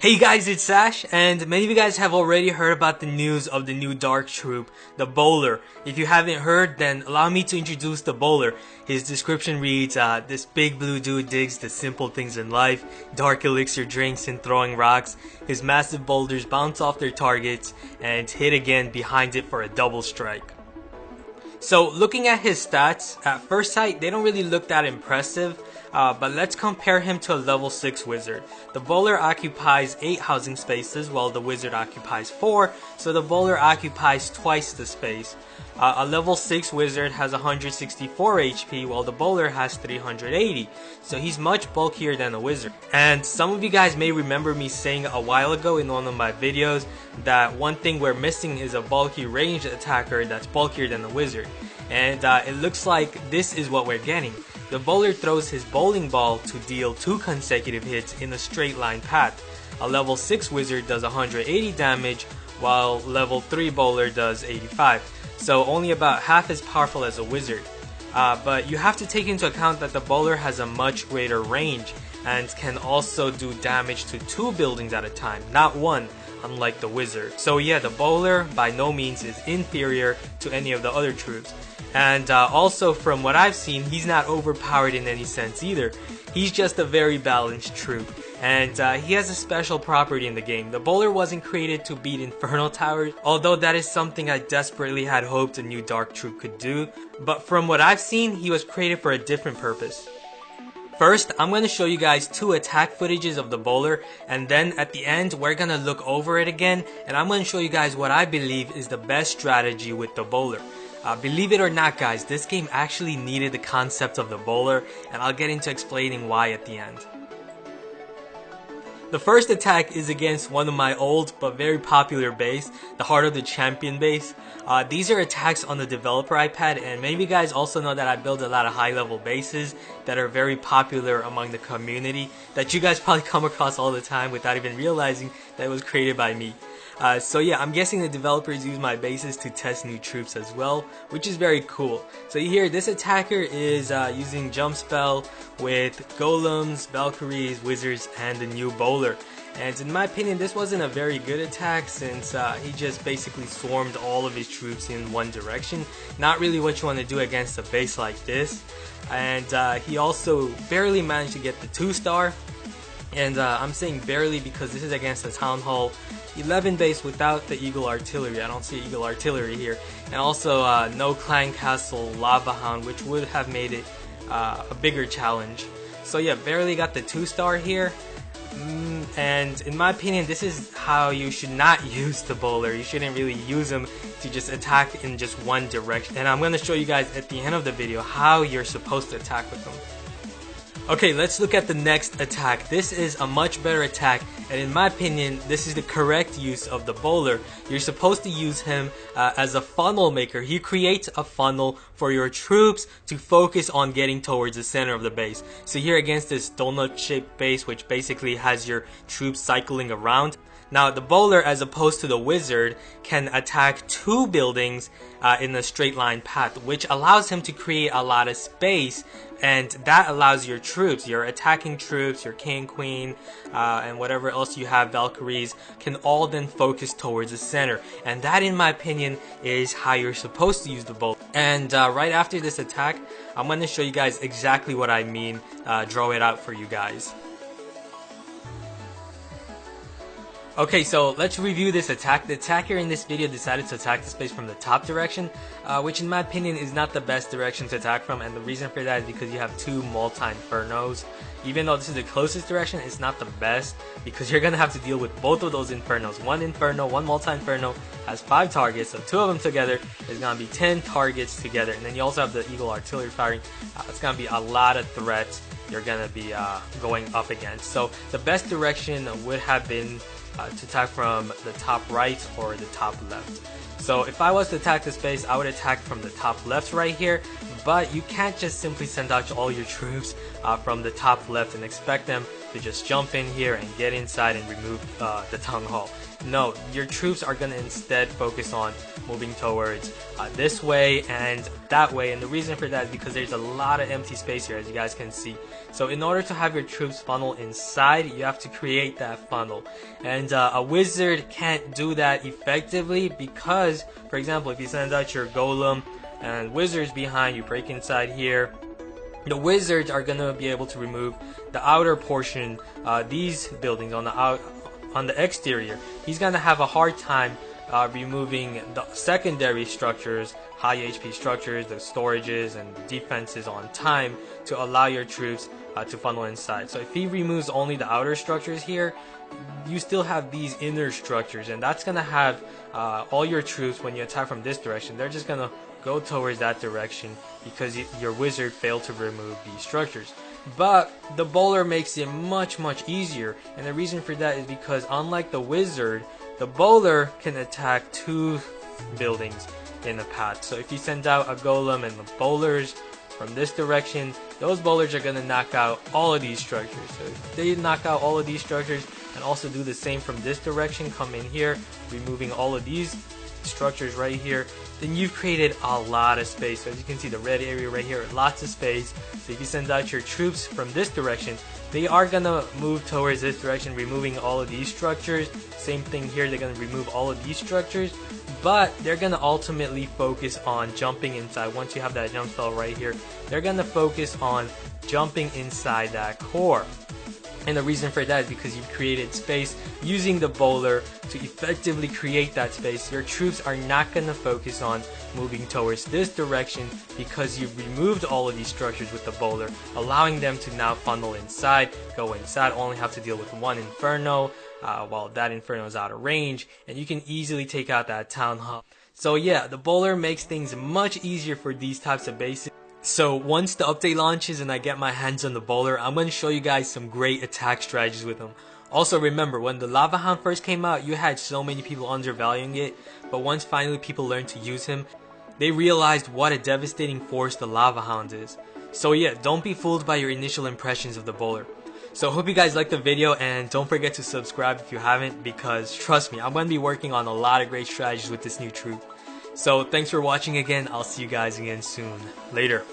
Hey guys, it's Sash, and many of you guys have already heard about the news of the new Dark Troop, the Bowler. If you haven't heard, then allow me to introduce the Bowler. His description reads, this big blue dude digs the simple things in life, dark elixir drinks and throwing rocks. His massive boulders bounce off their targets and hit again behind it for a double strike. So looking at his stats, at first sight, they don't really look that impressive. But let's compare him to a level 6 wizard. The bowler occupies 8 housing spaces while the wizard occupies 4, so the bowler occupies twice the space. A level 6 wizard has 164 HP while the bowler has 380, so he's much bulkier than a wizard. And some of you guys may remember me saying a while ago in one of my videos that one thing we're missing is a bulky ranged attacker that's bulkier than the wizard. And it looks like this is what we're getting. The bowler throws his bowling ball to deal 2 consecutive hits in a straight line path. A level 6 wizard does 180 damage while level 3 bowler does 85. So only about half as powerful as a wizard. But you have to take into account that the bowler has a much greater range and can also do damage to 2 buildings at a time, not 1, unlike the wizard. So yeah, the bowler by no means is inferior to any of the other troops. And also from what I've seen, he's not overpowered in any sense either. He's just a very balanced troop. And he has a special property in the game. The bowler wasn't created to beat Inferno Towers, although that is something I desperately had hoped a new Dark Troop could do. But from what I've seen, he was created for a different purpose. First, I'm going to show you guys 2 attack footages of the bowler, and then at the end we're going to look over it again, and I'm going to show you guys what I believe is the best strategy with the bowler. Believe it or not guys, this game actually needed the concept of the bowler, and I'll get into explaining why at the end. The first attack is against one of my old but very popular base, the Heart of the Champion base. These are attacks on the developer iPad, and many of you guys also know that I build a lot of high level bases that are very popular among the community that you guys probably come across all the time without even realizing that it was created by me. So yeah, I'm guessing the developers use my bases to test new troops as well, which is very cool. So you hear this attacker is using jump spell with golems, valkyries, wizards, and the new bowler. And in my opinion, this wasn't a very good attack since he just basically swarmed all of his troops in one direction. Not really what you want to do against a base like this. And he also barely managed to get the 2-star. And I'm saying barely because this is against the Town Hall 11 base without the Eagle Artillery. I don't see Eagle Artillery here. And also no Clan Castle Lava Hound, which would have made it a bigger challenge. So yeah, barely got the 2-star here. And in my opinion, this is how you should not use the bowler. You shouldn't really use him to just attack in just one direction. And I'm going to show you guys at the end of the video how you're supposed to attack with him. Okay, let's look at the next attack. This is a much better attack, and in my opinion, this is the correct use of the bowler. You're supposed to use him as a funnel maker. He creates a funnel for your troops to focus on getting towards the center of the base. So here against this donut-shaped base, which basically has your troops cycling around. Now the bowler, as opposed to the wizard, can attack 2 buildings in a straight line path, which allows him to create a lot of space, and that allows your troops, your attacking troops, your king, queen, and whatever else you have, valkyries, can all then focus towards the center. And that, in my opinion, is how you're supposed to use the bowler. And right after this attack, I'm going to show you guys exactly what I mean, draw it out for you guys. Okay, so let's review this attack. The attacker in this video decided to attack the space from the top direction, which in my opinion is not the best direction to attack from, and the reason for that is because you have 2 multi-infernos. Even though this is the closest direction, it's not the best, because you're going to have to deal with both of those infernos. One inferno, one multi-inferno has 5 targets, so 2 of them together is going to be 10 targets together. And then you also have the Eagle Artillery firing. It's going to be a lot of threats you're going to be going up against. So the best direction would have been to attack from the top right or the top left. So if I was to attack the space, I would attack from the top left right here, but you can't just simply send out all your troops from the top left and expect them to just jump in here and get inside and remove the town hall. No, your troops are going to instead focus on moving towards this way and that way, and the reason for that is because there's a lot of empty space here, as you guys can see. So in order to have your troops funnel inside, you have to create that funnel, and a wizard can't do that effectively because, for example, if you send out your golem and wizards behind you, break inside here, the wizards are gonna be able to remove the outer portion, these buildings on the exterior. He's gonna have a hard time removing the secondary structures, high HP structures, the storages and the defenses on time to allow your troops to funnel inside. So if he removes only the outer structures here, you still have these inner structures, and that's gonna have all your troops, when you attack from this direction, they're just gonna go towards that direction because your wizard failed to remove these structures. But the bowler makes it much easier, and the reason for that is because unlike the wizard, the bowler can attack 2 buildings in a path. So if you send out a golem and the bowlers from this direction, those bowlers are going to knock out all of these structures. So if they knock out all of these structures and also do the same from this direction, come in here, removing all of these structures right here, then you've created a lot of space. So as you can see, the red area right here, lots of space. So if you send out your troops from this direction, they are gonna move towards this direction, removing all of these structures. Same thing here, they're gonna remove all of these structures, but they're gonna ultimately focus on jumping inside. Once you have that jump spell right here, they're gonna focus on jumping inside that core. And the reason for that is because you've created space using the bowler to effectively create that space. Your troops are not going to focus on moving towards this direction because you've removed all of these structures with the bowler, allowing them to now funnel inside, go inside, only have to deal with one inferno while that inferno is out of range, and you can easily take out that town hall. So yeah, the bowler makes things much easier for these types of bases. So once the update launches and I get my hands on the bowler, I'm going to show you guys some great attack strategies with him. Also remember, when the Lava Hound first came out, you had so many people undervaluing it, but once finally people learned to use him, they realized what a devastating force the Lava Hound is. So yeah, don't be fooled by your initial impressions of the bowler. So hope you guys liked the video, and don't forget to subscribe if you haven't, because trust me, I'm going to be working on a lot of great strategies with this new troop. So thanks for watching again. I'll see you guys again soon. Later.